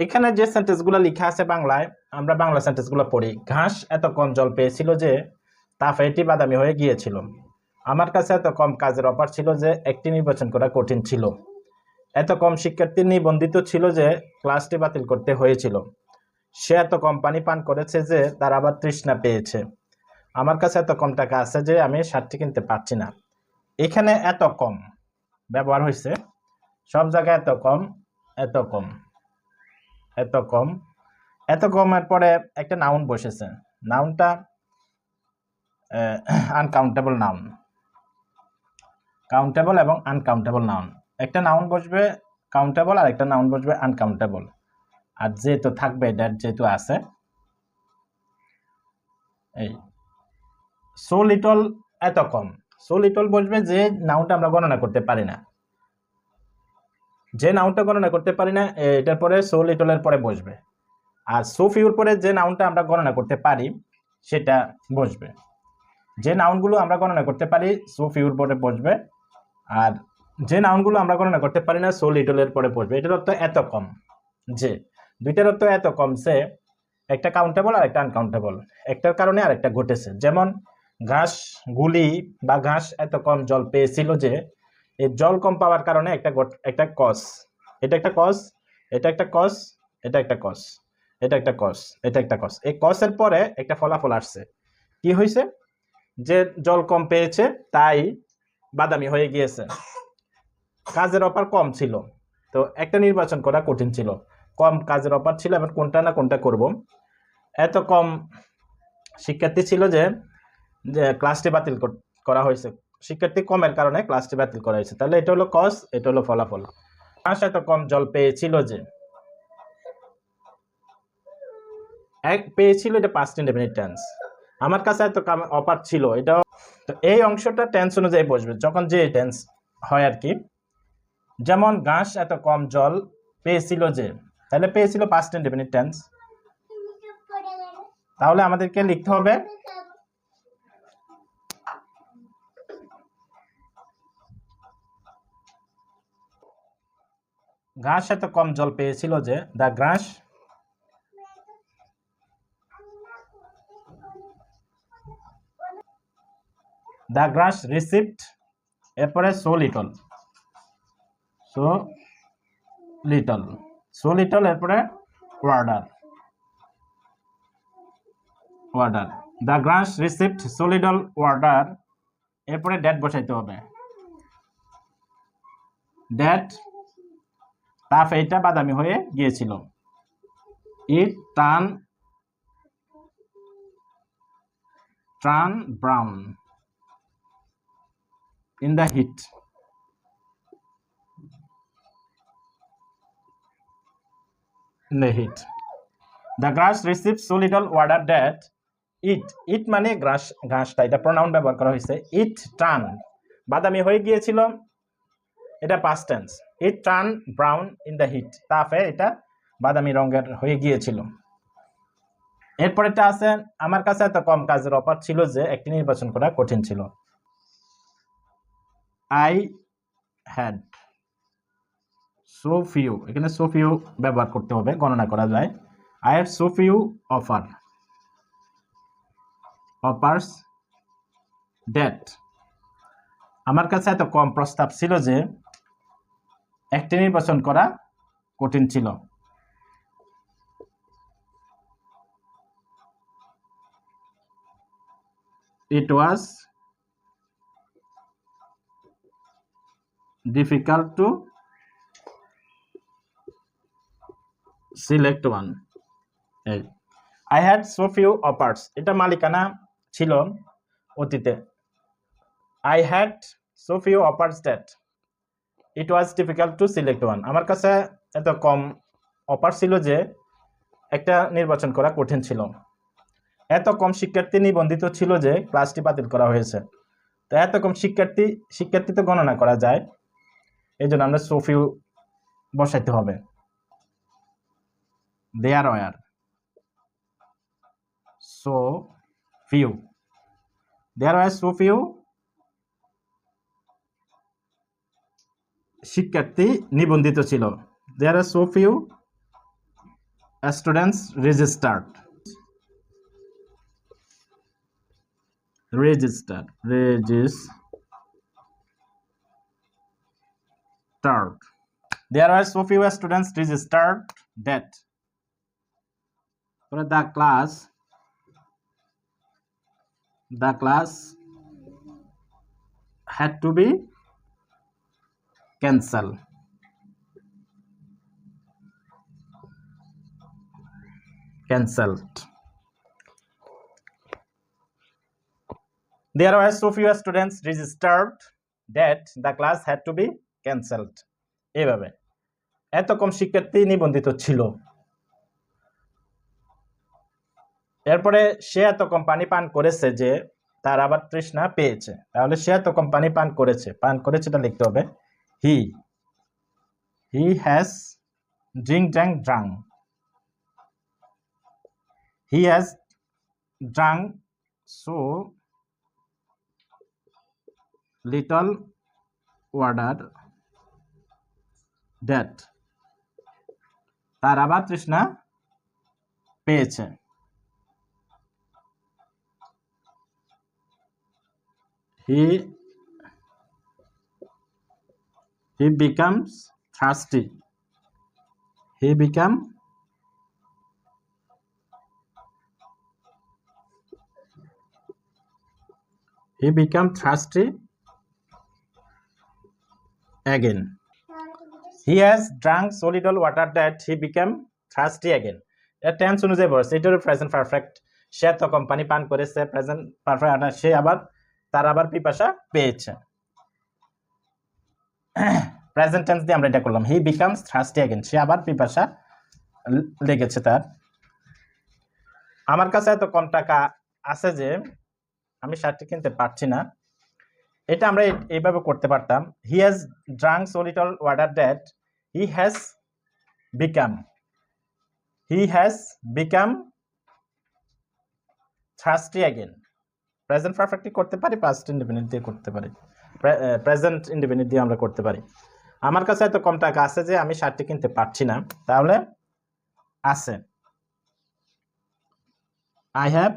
এখানে যে সেন্টেন্সগুলো লেখা আছে বাংলায়, আমরা বাংলা সেন্টেন্সগুলো পড়ি। ঘাস এত কম জল পেয়েছিল যে তা এটি বাদামি হয়ে গিয়েছিল। আমার কাছে এত কম কাজের অফার ছিল যে একটি নির্বাচন করা কঠিন ছিল। এত কম শিক্ষার্থী নিবন্ধিত ছিল যে ক্লাসটি বাতিল করতে হয়েছিল। সে এত কম পানি পান করেছে যে তার আবার তৃষ্ণা পেয়েছে। আমার কাছে এত কম টাকা আছে যে আমি শার্টটি কিনতে পারছি না। এখানে এত কম ব্যবহার হয়েছে, সব জায়গায় এত কম, এত কম, এত কম, এত কমের পরে একটা নাউন বসেছে। নাউনটা আনকাউন্টেবল নাউন। কাউন্টেবল এবং আনকাউন্টেবল নাউন। একটা নাউন বসবে কাউন্টেবল আর একটা নাউন বসবে আনকাউন্টেবল। আর যেহেতু থাকবে দ্যাট যেহেতু আছে, এই সো লিটল এত কম। সো লিটল বসবে যে নাউনটা আমরা গণনা করতে পারি না। যে নাউনটা গণনা করতে পারি না এটার পরে সো লিটলের পরে বসবে। আর সো ফিউর পরে যে নাউনটা আমরা গণনা করতে পারি সেটা বসবে। যে নাউনগুলো আমরা গণনা করতে পারি সো ফিউর পরে বসবে, আর যে নাউনগুলো আমরা গণনা করতে পারি না সো লিটলের পরে বসবে। এটার অর্থ এত কম। যে দুইটার অর্থ এত কম, সে একটা কাউন্টেবল আর একটা আনকাউন্টেবল, একটার কারণে আর একটা ঘটেছে। যেমন ঘাসগুলি বা ঘাস এত কম জল পেয়েছিল যে, এই জল কম পাওয়ার কারণে একটা কজ, এটা একটা কজ, এটা একটা কজ, এটা একটা কজ, এটা একটা কজ, এটা একটা কজ। এই কজের পরে একটা ফলাফল আসছে। কি হয়েছে? যে জল কম পেয়েছে তাই বাদামি হয়ে গিয়েছে। কাজের অফার কম ছিল, তো একটা নির্বাচন করা কঠিন ছিল। কম কাজের অফার ছিল, এবার কোনটা না কোনটা করব। এত কম শিক্ষার্থী ছিল যে ক্লাসটি বাতিল করা হয়েছে। শিক্ষার্থী কমের কারণে ক্লাসটি বাতিল করা হয়েছে। তাহলে এটা হলো কজ, এটা হলো ফলাফল। ঘাস এত কম জল পেয়েছিল যে, পেয়েছিল এটা পাস্ট ইনডেফিনিট টেন্স। আমার কাছে এত অফার ছিল, এটা। তো এই অংশটা টেন্স অনুযায়ী বসবে যখন যে টেন্স হয় আর কি। যেমন ঘাস এত কম জল পেয়েছিল যে, তাহলে পেয়েছিল পাস্ট ইনডেফিনিট টেন্স। তাহলে আমাদেরকে লিখতে হবে ঘাস এত কম জল পেয়েছিল যে, দ্য গ্রাস রিসিভড, এরপরে so little, so little, so little, এরপরে order, order. The grass received so little order, এরপরে ড্যাট বসাইতে হবে। ড্যাট তা এইটা বাদামি হয়ে গিয়েছিল। It turn brown in the heat. In the heat. The grass received so little water that it মানে ঘাসটা, এটা প্রোনাউন ব্যবহার করা হয়েছে। it turned বাদামি হয়ে গিয়েছিল, এটা past tense। it turned brown in the heat, তাপে এটা বাদামি রঙের হয়ে গিয়েছিল। এরপরেটা আছে, আমার কাছে এত কম কাজের অফার ছিল যে একটি নির্বাচন করা কঠিন ছিল। I had so few, এখানে so few ব্যবহার করতে হবে, গণনা করা যায়। I had so few offers that, আমার কাছে এত কম প্রস্তাব ছিল যে একটি নির্বাচন করা কঠিন ছিল। It was difficult to select one. I had so few offers, এটা মালিকানা ছিল অতীতে। I had so few offers that it was difficult to select one, আমার কাছে এত কম অফার ছিল যে একটা নির্বাচন করা কঠিন ছিল। এত কম শিক্ষার্থী নিবন্ধিত ছিল যে ক্লাসটি বাতিল করা হয়েছে। তো এত কম শিক্ষার্থী তো গণনা করা যায়, এই জন্য আমরা so few বসাইতে হবে। There were so few, there were so few শিক্ষার্থী নিবন্ধিত ছিল। There are so few students registered. There were so few students registered that the class had to be cancelled. There were so few students registered that the class had to be cancelled. এভাবে এত কম শিক্ষার্থী নিবন্ধিত ছিল, এরপরে সে এত কম পানি পান করেছে যে তার আবার তৃষ্ণা পেয়েছে। তাহলে সে এত কম পানি পান করেছেটা লিখতে হবে he has drunk. He has drunk so little water that তার আবার তৃষ্ণা পেয়েছে। he becomes thirsty. He become thirsty again. He has drunk so little water that he became thirsty again. এটা টেন্স অনুযায়ী বলছে, এটার প্রেজেন্ট পারফেক্ট। সে তো কম পানি পান করেছে, প্রেজেন্ট পারফেক্ট। সে তার আবার পিপাসা পেয়েছে। প্রেজেন্ট টেন্স দিয়ে আমরা এটা করলাম, হি বিকামস থার্স্টি अगेन। সে আবার পিপাসা লেগেছে তার। আমার কাছে এত কম টাকা আছে যে আমি শার্টটি কিনতে পারছি না। এটা আমরা এইভাবে করতে পারতাম, he has drunk so little water that he has become thirsty again. Present perfectly করতে পারি, পাস্ট ইনডিফিনিট দিয়ে করতে পারি, প্রেজেন্ট ইনডিফিনিট দিয়ে আমরা করতে পারি। আমার কাছে এত কম টাকা আছে যে আমি শার্টটি কিনতে পারছি না, তাহলে আছে I have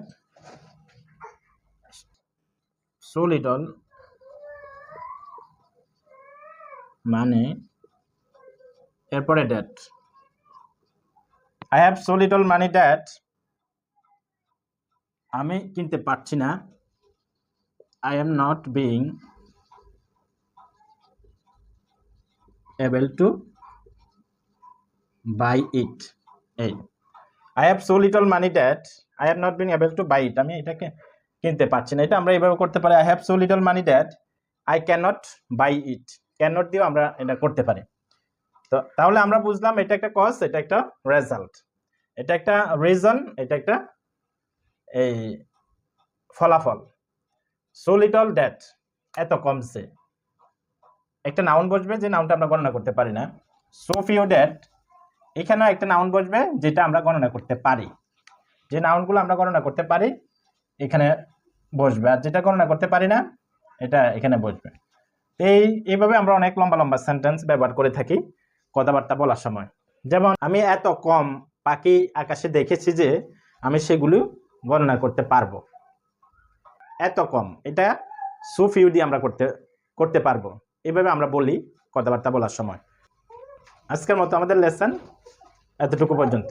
so little money, এরপরে that I have so little money that আমি কিনতে পারছি না, I am not being able to buy it. I have so little money that I have not been able to buy it. আমি এটাকে কিনতে পারছি না। এটা আমরা এইভাবে করতে পারি, I have so little money that I cannot buy it. cannot দিয়েও আমরা এটা করতে পারি। তো তাহলে আমরা বুঝলাম এটা একটা কজ, এটা একটা রেজাল্ট, এটা একটা রিজন, এটা একটা এই ফলাফল। so little that এত কমছে, একটা নাউন বসবে যে নাউনটা আমরা গণনা করতে পারি না। so few that এখানেও একটা নাউন বসবে যেটা আমরা গণনা করতে পারি, যে নাউনগুলো আমরা গণনা করতে পারি এখানে বসবে, আর যেটা গণনা করতে পারি না এটা এখানে বসবে। এইভাবে আমরা অনেক লম্বা লম্বা সেন্টেন্স ব্যবহার করে থাকি কথাবার্তা বলার সময়। যেমন আমি এত কম পাখি আকাশে দেখেছি যে আমি সেগুলো গণনা করতে পারবো। এত কম, এটা সো ফিউ দিয়ে আমরা করতে পারবো। এইভাবে আমরা বলি কথাবার্তা বলার সময়। আজকের মতো আমাদের লেসন এতটুকু পর্যন্ত।